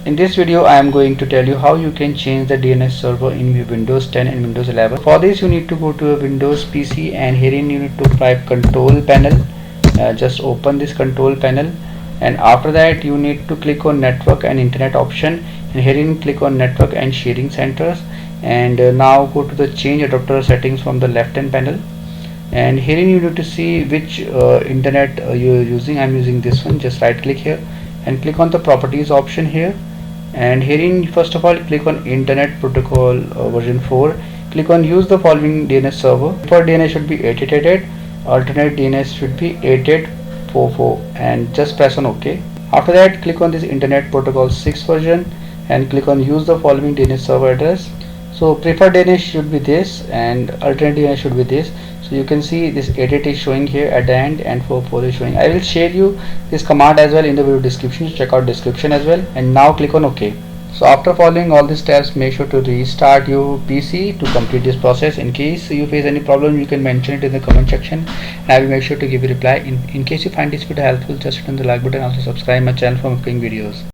In this video I am going to tell you how you can change the DNS server in Windows 10 and Windows 11. For this you need to go to a Windows PC, and herein you need to type control panel. Just open this control panel, and after that you need to click on network and internet option, and herein click on network and sharing centers, and now go to the change adapter settings from the left hand panel, and herein you need to see which internet you are using. I am using this one. Just right click here and click on the properties option here, and herein first of all click on internet protocol version 4. Click on use the following DNS server. For DNS should be 888, alternate DNS should be 8844, and just press on OK. After that click on this internet protocol 6 version and click on use the following DNS server address. So preferred DNS should be this and alternate DNS should be this. So you can see this 88 is showing here at the end and 44 is showing. I will share you this command as well in the video description. Check out description as well, and now click on OK. So after following all these steps, make sure to restart your PC to complete this process. In case you face any problem, you can mention it in the comment section and I will make sure to give you reply. In case you find this video helpful, just hit on the like button, also subscribe my channel for upcoming videos.